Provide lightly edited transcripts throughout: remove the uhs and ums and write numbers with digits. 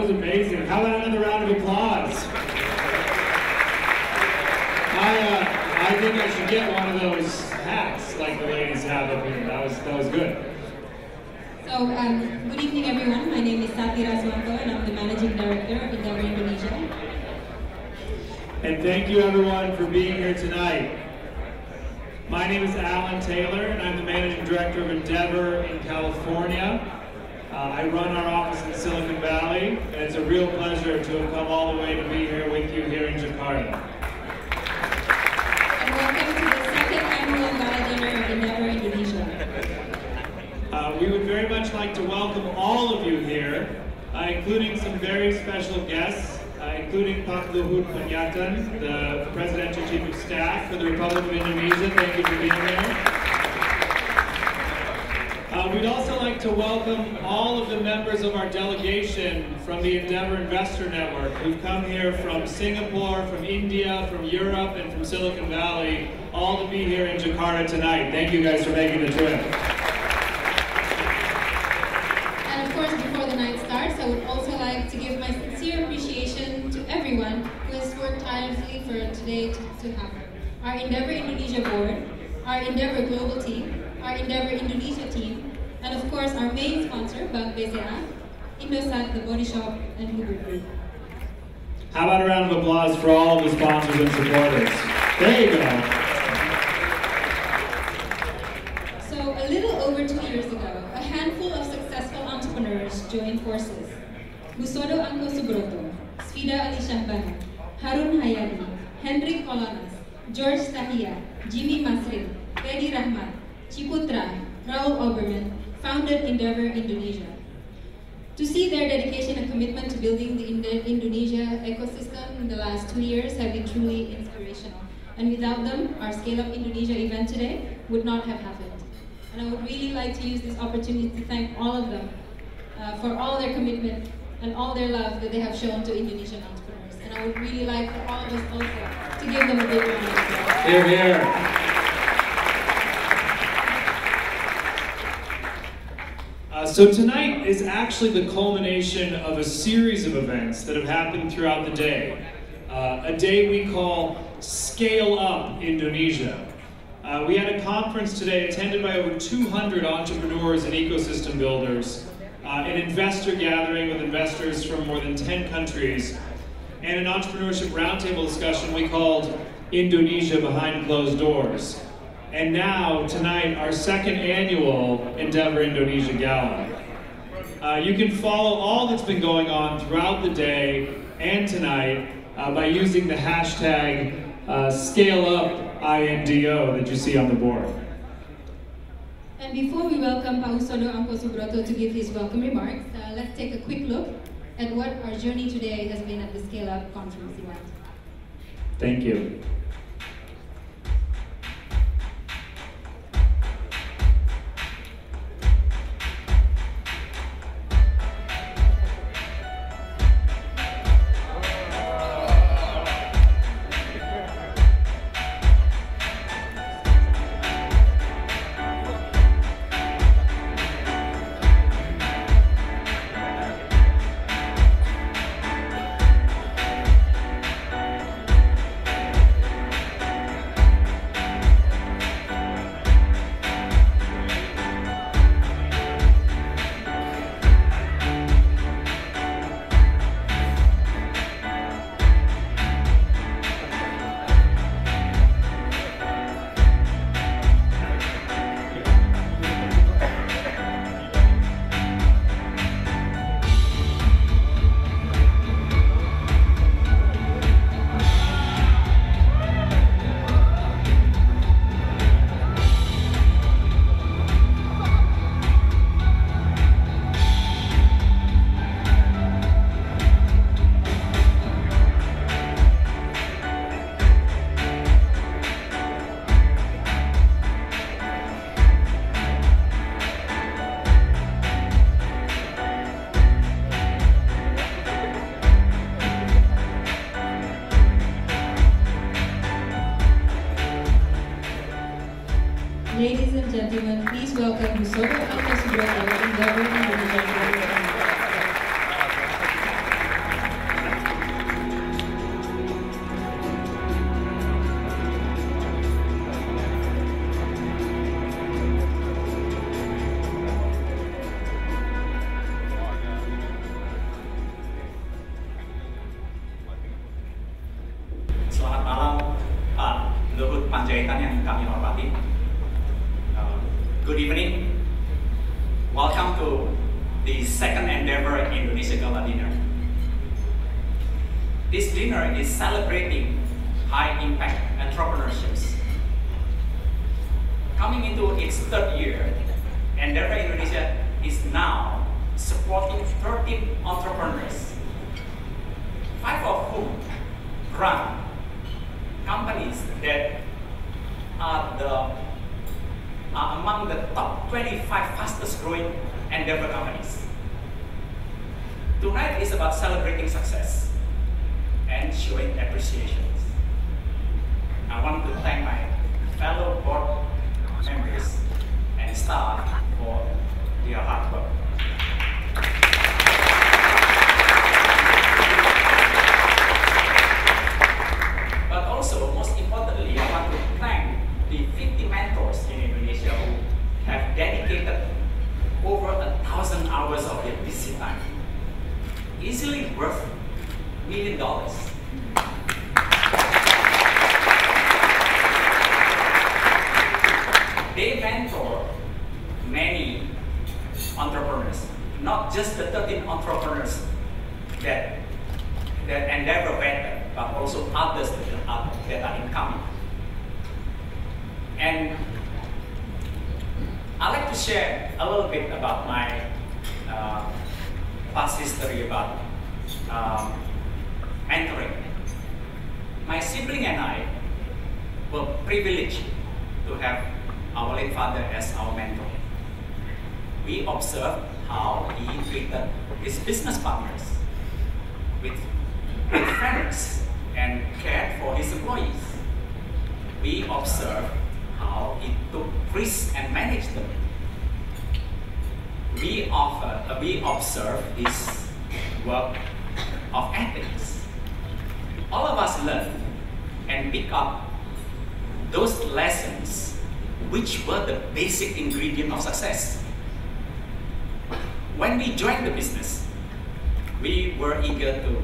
was amazing. How about another round of applause? I think I should get one of those hats like the ladies have up here. That was good. So, good evening everyone. My name is Satira Swanto and I'm the Managing Director of Endeavor Indonesia. And thank you everyone for being here tonight. My name is Alan Taylor and I'm the Managing Director of Endeavor in California. I run our office in Silicon Valley, and it's a real pleasure to have come all the way to be here with you here in Jakarta. And welcome to the second annual Gala Dinner of Endeavor Indonesia. We would very much like to welcome all of you here, including some very special guests, including Pak Luhut Panjaitan, the Presidential Chief of Staff for the Republic of Indonesia. Thank you for being here. We'd also like to welcome all of the members of our delegation from the Endeavor Investor Network who've come here from Singapore, from India, from Europe, and from Silicon Valley, all to be here in Jakarta tonight. Thank you guys for making the trip. And of course, before the night starts, I would also like to give my sincere appreciation to everyone who has worked tirelessly for today to happen. Our Endeavor Indonesia board, our Endeavor Global team, our Endeavor Indonesia team, and of course our main sponsor, Bank BCA, Indosat, The Body Shop, and Hubert Group. How about a round of applause for all of the sponsors and supporters? There you go. So a little over 2 years ago, a handful of successful entrepreneurs joined forces. Husodo Angkosubroto, Sfida Ali Shahbana, Harun Hayadi, Hendrik Kolonas, George Tahia, Jimmy Masrin, Teddy Rahmat, Ciputra, Raul Oberman, founded Endeavor Indonesia. To see their dedication and commitment to building the Indonesia ecosystem in the last 2 years have been truly inspirational. And without them, our Scale Up Indonesia event today would not have happened. And I would really like to use this opportunity to thank all of them for all their commitment and all their love that they have shown to Indonesian entrepreneurs. And I would really like for all of us also to give them a big round of applause. Hear, hear. So tonight is actually the culmination of a series of events that have happened throughout the day. A day we call Scale Up Indonesia. We had a conference today attended by over 200 entrepreneurs and ecosystem builders, an investor gathering with investors from more than 10 countries, and an entrepreneurship roundtable discussion we called Indonesia Behind Closed Doors. And now, tonight, our second annual Endeavor Indonesia Gala. You can follow all that's been going on throughout the day and tonight by using the hashtag ScaleUpINDO that you see on the board. And before we welcome Pak Husodo Angkosubroto to give his welcome remarks, let's take a quick look at what our journey today has been at the Scale Up conference event. Thank you. Ladies and gentlemen, please welcome Husodo Angkosubroto, Endeavor Indonesia. Panjaitan yang kami hormati. Good evening. Welcome to the second endeavor Indonesia Gala dinner. This dinner is celebrating high-impact entrepreneurships. Coming into its third year, Endeavor Indonesia is now supporting 13 entrepreneurs, 5 of whom run companies that are among the top 25 fastest growing Endeavor companies. Tonight is about celebrating success and showing appreciation. I want to thank my fellow board members and staff for their hard work. But also, most importantly, I want to thank the 50 mentors in Indonesia who have dedicated over 1,000 hours of their busy time, easily worth $1 million. They mentor many entrepreneurs, not just the 13 entrepreneurs that Endeavor vetted, but also others that are incoming. And I'd like to share a little bit about my past history about mentoring. My sibling and I were privileged to have our late father as our mentor. We observed how he treated his business partners with fairness and cared for his employees. We observed how he took risks and managed them. We observed his work of ethics. All of us learned and pick up those lessons which were the basic ingredient of success. When we joined the business, we were eager to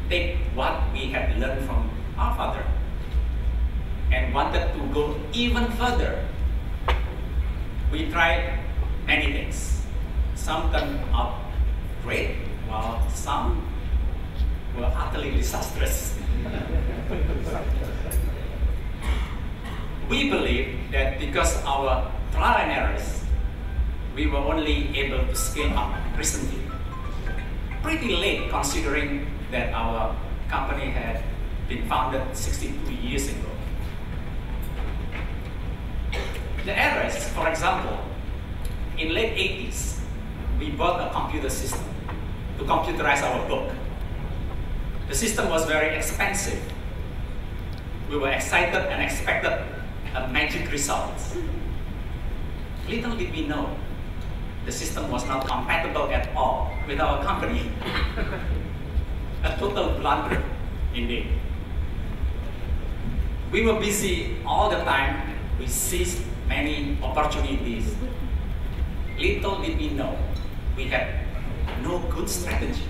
take what we had learned from our father and wanted to go even further. We tried many things. Some turned out great, while some were utterly disastrous. We believe that because our trial and errors, we were only able to scale up recently. Pretty late, considering that our company had been founded 62 years ago. The errors, for example, in late 80s, we bought a computer system to computerize our book. The system was very expensive. We were excited and expected a magic result. Little did we know, the system was not compatible at all with our company. A total blunder, indeed. We were busy all the time. We seized many opportunities. Little did we know, we had no good strategy.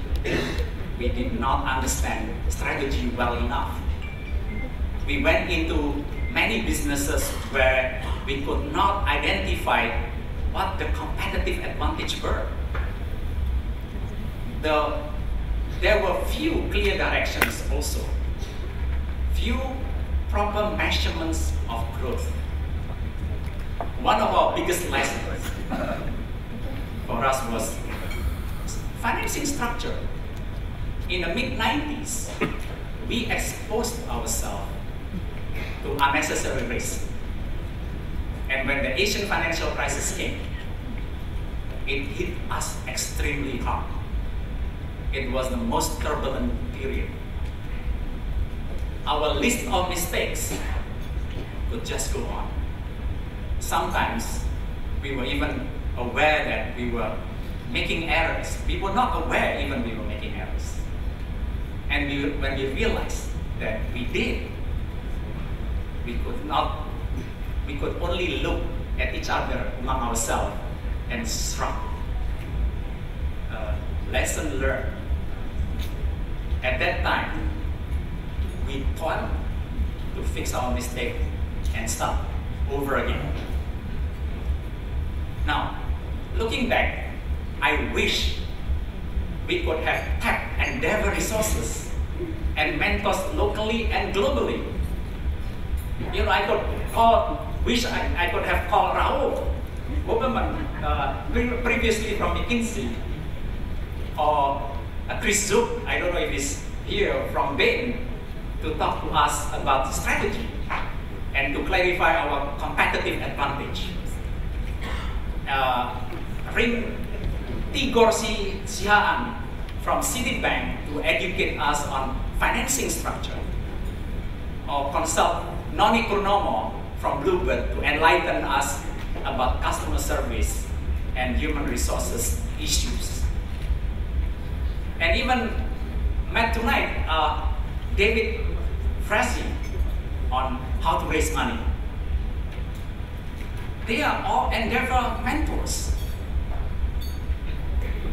We did not understand strategy well enough. We went into many businesses where we could not identify what the competitive advantage were. There were few clear directions also, few proper measurements of growth. One of our biggest lessons for us was financing structure. In the mid-90s, we exposed ourselves to unnecessary risk. And when the Asian financial crisis came, it hit us extremely hard. It was the most turbulent period. Our list of mistakes could just go on. Sometimes we were even aware that we were making errors. We were not aware even we were making errors. And when we realized that we did, we could only look at each other among ourselves and shrug. Lesson learned. At that time, we thought to fix our mistake and start over again. Now, looking back, I wish we could have tapped Endeavor resources and mentors locally and globally. You know, I could have called Raul Oberman, previously from McKinsey, or Chris Zook, I don't know if he's here, from Bain, to talk to us about strategy and to clarify our competitive advantage. Ring Tigor Sihaan from Citibank to educate us on financing structure, or consult Noni Purnomo from Bluebird to enlighten us about customer service and human resources issues. And even met tonight David Fressy on how to raise money. They are all Endeavor mentors.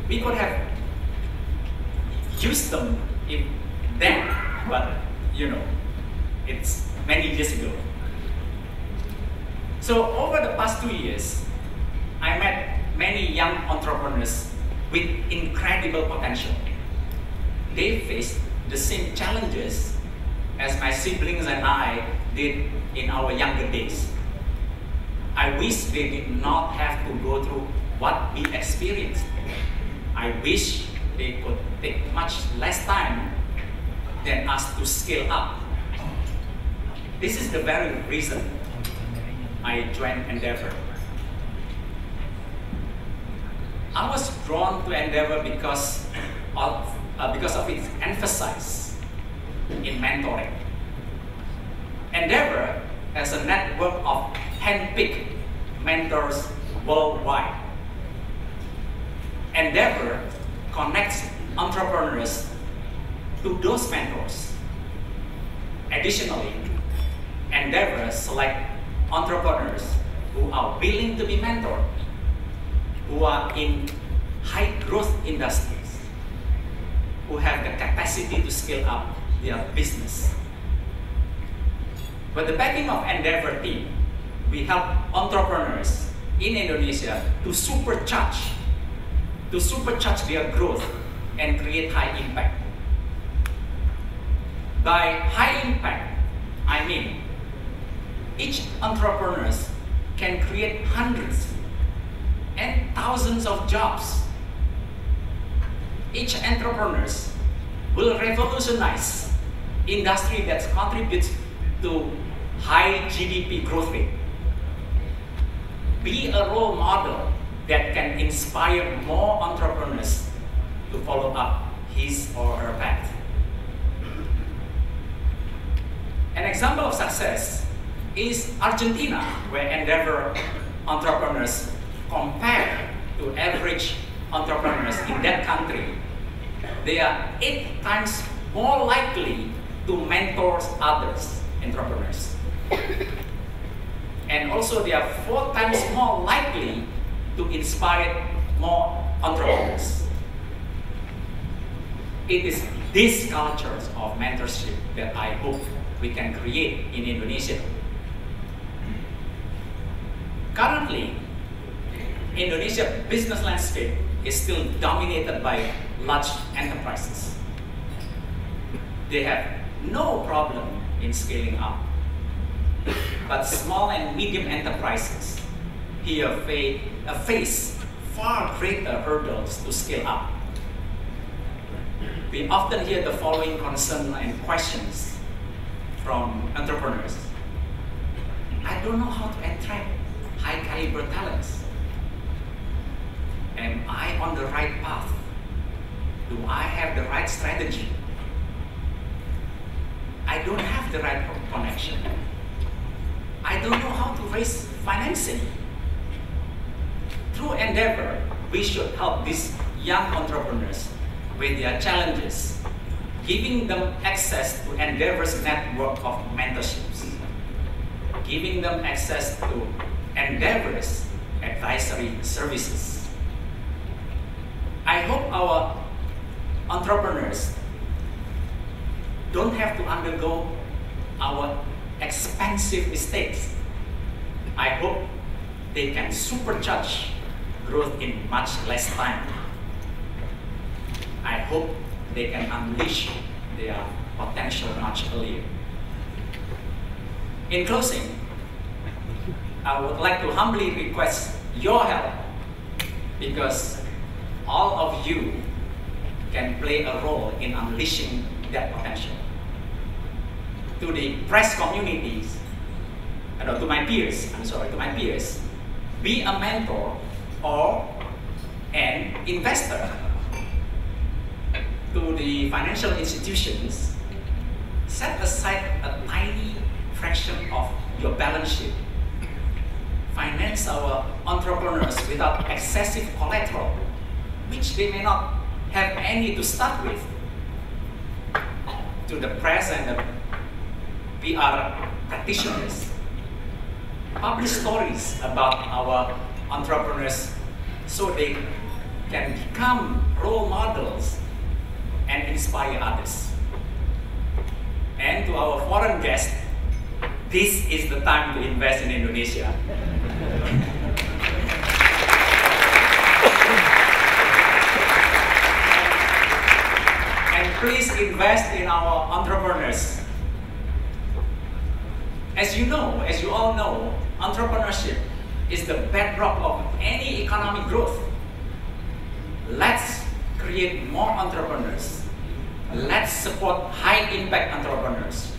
We could have used them then, but you know, it's many years ago. So over the past 2 years, I met many young entrepreneurs with incredible potential. They faced the same challenges as my siblings and I did in our younger days. I wish they did not have to go through what we experienced. I wish they could take much less time than us to scale up. This is the very reason I joined Endeavor. I was drawn to Endeavor because of its emphasis in mentoring. Endeavor has a network of hand-picked mentors worldwide. Endeavor connects entrepreneurs to those mentors. Additionally, Endeavor select entrepreneurs who are willing to be mentored, who are in high growth industries, who have the capacity to scale up their business. With the backing of Endeavor team, we help entrepreneurs in Indonesia to supercharge their growth and create high impact. By high impact, I mean each entrepreneur can create hundreds and thousands of jobs. Each entrepreneur will revolutionize industry that contributes to high GDP growth rate. Be a role model that can inspire more entrepreneurs to follow up his or her path. An example of success is Argentina, where Endeavor entrepreneurs, compared to average entrepreneurs in that country, they are 8 times more likely to mentor others entrepreneurs. And also they are 4 times more likely to inspire more entrepreneurs. It is these cultures of mentorship that I hope we can create in Indonesia. Currently, Indonesia business landscape is still dominated by large enterprises. They have no problem in scaling up. But small and medium enterprises here face far greater hurdles to scale up. We often hear the following concern and questions from entrepreneurs. I don't know how to attract high caliber talents. Am I on the right path? Do I have the right strategy? I don't have the right connection. I don't know how to raise financing. Through Endeavor, we should help these young entrepreneurs with their challenges, giving them access to Endeavor's network of mentorships, giving them access to Endeavor's advisory services. I hope our entrepreneurs don't have to undergo our expensive mistakes they can supercharge growth in much less time. I hope they can unleash their potential much earlier. In closing, I would like to humbly request your help, because all of you can play a role in unleashing that potential. To the press communities, to my peers, be a mentor or an investor. To the financial institutions, set aside a tiny fraction of your balance sheet. Finance our entrepreneurs without excessive collateral, which they may not have any to start with. To the press and the PR practitioners, publish stories about our entrepreneurs so they can become role models and inspire others. And to our foreign guests, this is the time to invest in Indonesia. And please invest in our entrepreneurs. As you know, as you all know, entrepreneurship is the bedrock of any economic growth. Let's create more entrepreneurs. Let's support high-impact entrepreneurs.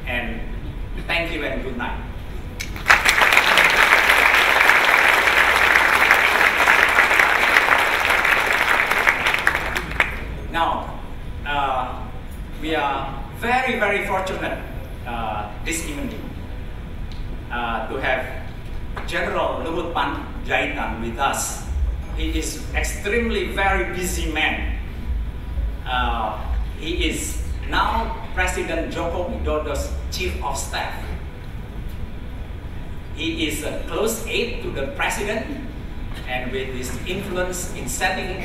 And thank you and good night. Now, we are very, very fortunate this evening to have General Luhut Panjaitan with us. He is extremely very busy man. He is now President Joko Widodo's Chief of Staff. He is a close aide to the President, and with his influence in setting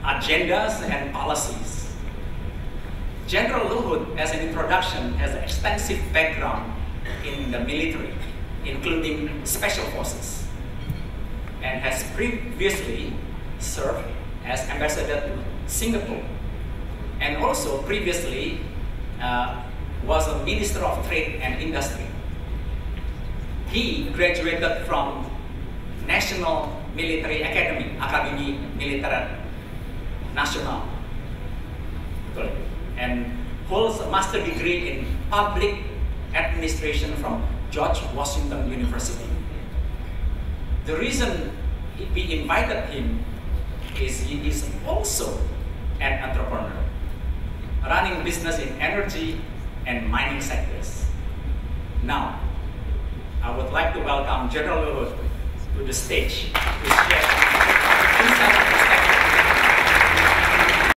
agendas and policies. General Luhut, as an introduction, has an extensive background in the military, including special forces, and has previously served as ambassador to Singapore, and also previously was a Minister of Trade and Industry. He graduated from National Military Academy, Akademi Militer Nasional, and holds a master's degree in public administration from George Washington University. The reason we invited him is he is also an entrepreneur, running business in energy and mining sectors. Now, I would like to welcome General Luhut to the stage to share insight.